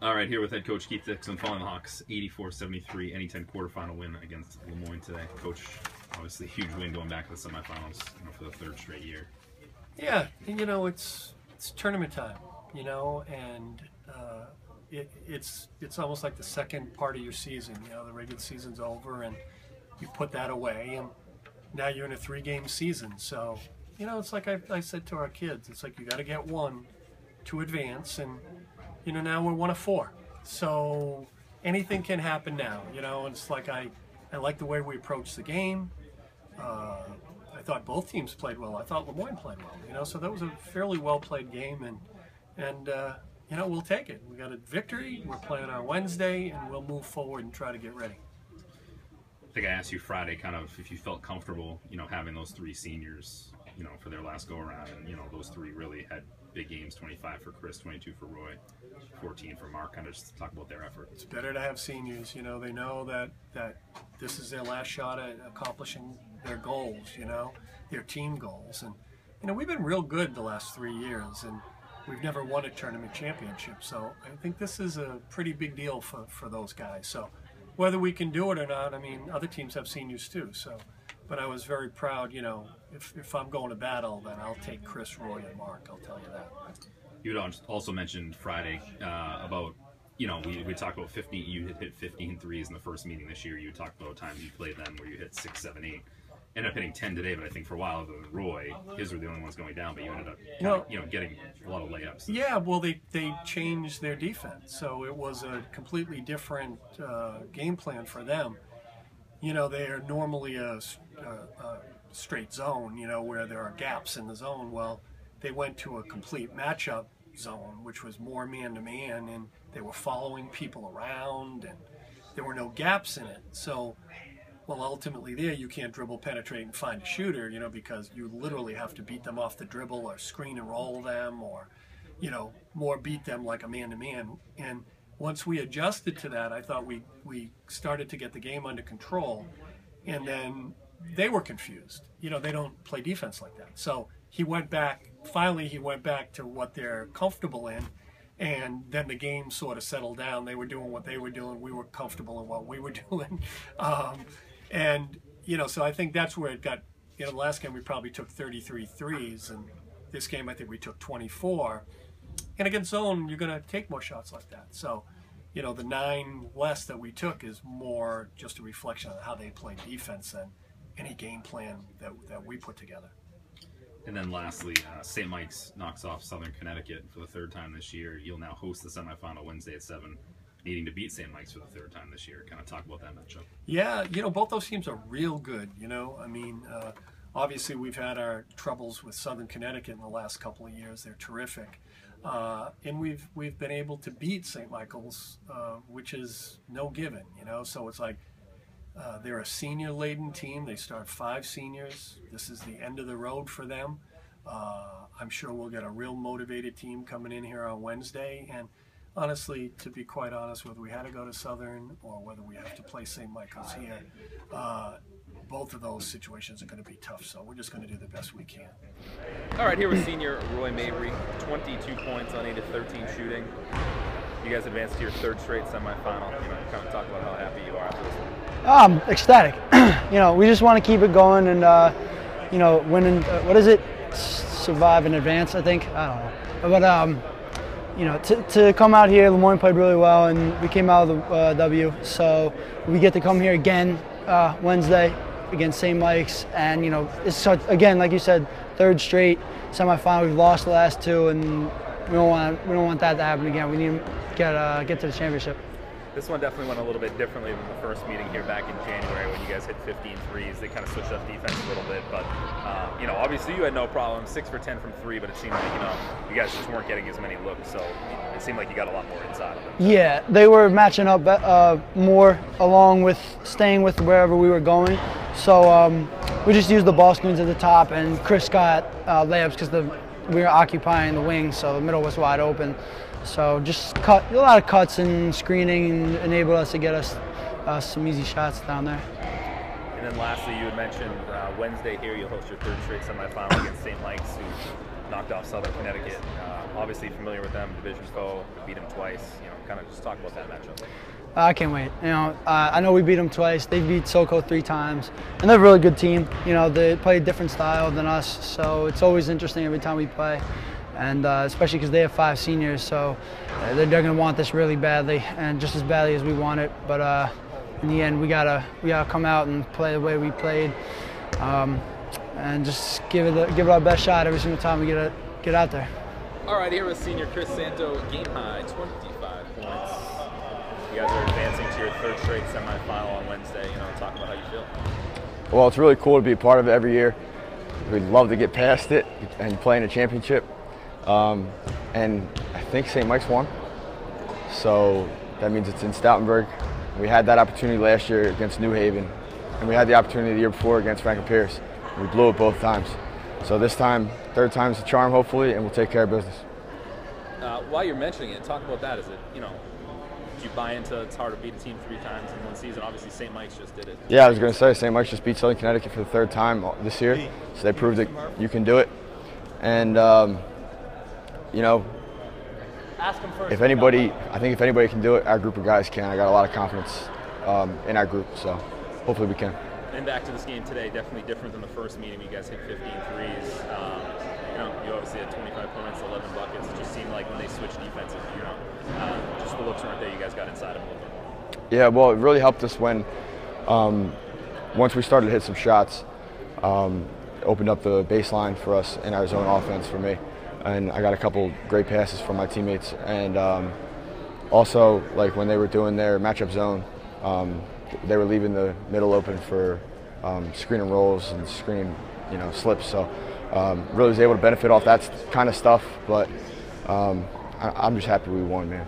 All right, here with head coach Keith Dickson, following the Hawks 84-73 N10 quarterfinal win against Moyne today. Coach, obviously huge win going back to the semifinals, for the third straight year. Yeah, it's tournament time, and it's almost like the second part of your season. The regular season's over, and you put that away, and now you're in a 3-game season. So, it's like I said to our kids, it's like you got to get one to advance, and now we're 1 of 4. So anything can happen now, and it's like I like the way we approached the game. I thought both teams played well. I thought Moyne played well, so that was a fairly well-played game, and we'll take it. We got a victory. We're playing on Wednesday, and we'll move forward and try to get ready. I think I asked you Friday kind of if you felt comfortable, having those 3 seniors, for their last go-around, and, those 3 really had big games, 25 for Chris, 22 for Roy, 14 for Mark. Kind of just talk about their effort. It's better to have seniors. They know that this is their last shot at accomplishing their goals, their team goals. And, we've been real good the last 3 years, and we've never won a tournament championship. So I think this is a pretty big deal for those guys. So whether we can do it or not, other teams have seniors too. So, but I was very proud, if I'm going to battle, then I'll take Chris, Roy, and Mark. I'll tell you that. You had also mentioned Friday about, we talked about 15. You hit 15 threes in the first meeting this year. You talked about times you played them where you hit 6, 7, 8. Ended up hitting 10 today, but I think for a while, other than Roy, his were the only ones going down. But you ended up, getting a lot of layups. Yeah, well, they changed their defense, so it was a completely different game plan for them. They are normally a straight zone, where there are gaps in the zone. Well, they went to a complete matchup zone, which was more man-to-man, and they were following people around, and there were no gaps in it. So, well, ultimately there you can't dribble, penetrate, and find a shooter, because you literally have to beat them off the dribble or screen and roll them or, more beat them like a man-to-man. And once we adjusted to that, I thought we started to get the game under control, and then they were confused. They don't play defense like that. So finally he went back to what they're comfortable in, and then the game sort of settled down. They were doing what they were doing. We were comfortable in what we were doing. So I think that's where it got, the last game we probably took 33 threes, and this game I think we took 24. And against zone, you're going to take more shots like that. So, the 9 less that we took is more just a reflection of how they play defense than any game plan that we put together. And then lastly, St. Mike's knocks off Southern Connecticut for the 3rd time this year. You'll now host the semifinal Wednesday at 7, needing to beat St. Mike's for the 3rd time this year. Kind of talk about that matchup. Yeah, both those teams are real good, obviously we've had our troubles with Southern Connecticut in the last couple of years. They're terrific. And we've been able to beat St. Michael's, which is no given, so it's like they're a senior-laden team. They start 5 seniors. This is the end of the road for them. I'm sure we'll get a real motivated team coming in here on Wednesday. And honestly, to be quite honest, whether we had to go to Southern or whether we have to play St. Michael's here, both of those situations are going to be tough, so we're just going to do the best we can. All right, here with senior Roy Mabrey, 22 points on 8 of 13 shooting. You guys advanced to your 3rd straight semifinal. Kind of talk about how happy you are after this one. Ecstatic. We just want to keep it going and, winning. What is it? Survive and advance, I think. I don't know. But, to come out here, Moyne played really well, and we came out of the W. So we get to come here again Wednesday against St. Mike's, and it's such, again, like you said, 3rd straight semifinal. We've lost the last 2, and we don't want that to happen again. We need to get to the championship. This one definitely went a little bit differently than the first meeting here back in January when you guys hit 15 threes. They kind of switched up defense a little bit, but obviously you had no problem. 6 for 10 from 3, but it seemed like you guys just weren't getting as many looks, so it seemed like you got a lot more inside of them. Yeah, they were matching up more along with staying with wherever we were going. So we just used the ball screens at the top, and Chris got layups because we were occupying the wing, so the middle was wide open. So just a lot of cuts and screening, and enabled us to get us some easy shots down there. And then lastly, you had mentioned Wednesday here you'll host your third straight semifinal against St. Mike's, who knocked off Southern Connecticut. Obviously familiar with them, division foe, beat them twice. Kind of just talk about that matchup. I can't wait. I know we beat them twice. They beat SoCo 3 times, and they're a really good team. They play a different style than us, so it's always interesting every time we play. And especially because they have 5 seniors, so they're going to want this really badly, and just as badly as we want it. But in the end, we gotta come out and play the way we played, and just give it our best shot every single time we get out there. All right, here with senior Chris Santo, game high, 25 points. You guys are advancing to your third straight semifinal on Wednesday. Talk about how you feel. Well, it's really cool to be a part of it every year. We'd love to get past it and play in a championship. And I think St. Mike's won, so that means it's in Stoutenburg. We had that opportunity last year against New Haven, and we had the opportunity the year before against Franklin Pierce. We blew it both times. So this time, third time's the charm, hopefully, and we'll take care of business. While you're mentioning it, talk about that. Is it, did you buy into it's hard to beat a team 3 times in one season? Obviously, St. Mike's just did it. Yeah, I was going to say, St. Mike's just beat Southern Connecticut for the 3rd time this year, so they proved that you can do it. And, if anybody can do it, our group of guys can. I got a lot of confidence in our group, so hopefully we can. And back to this game today, definitely different than the first meeting. You guys hit 15 threes. You obviously had 25 points, 11 buckets. It just seemed like when they switched defenses, just the looks weren't there. You guys got inside of them a little bit. Yeah, well, it really helped us when once we started to hit some shots, opened up the baseline for us in our zone offense for me. And I got a couple great passes from my teammates. And also, like when they were doing their matchup zone, they were leaving the middle open for screen and rolls and screen, slips. So really was able to benefit off that kind of stuff. But I'm just happy we won, man.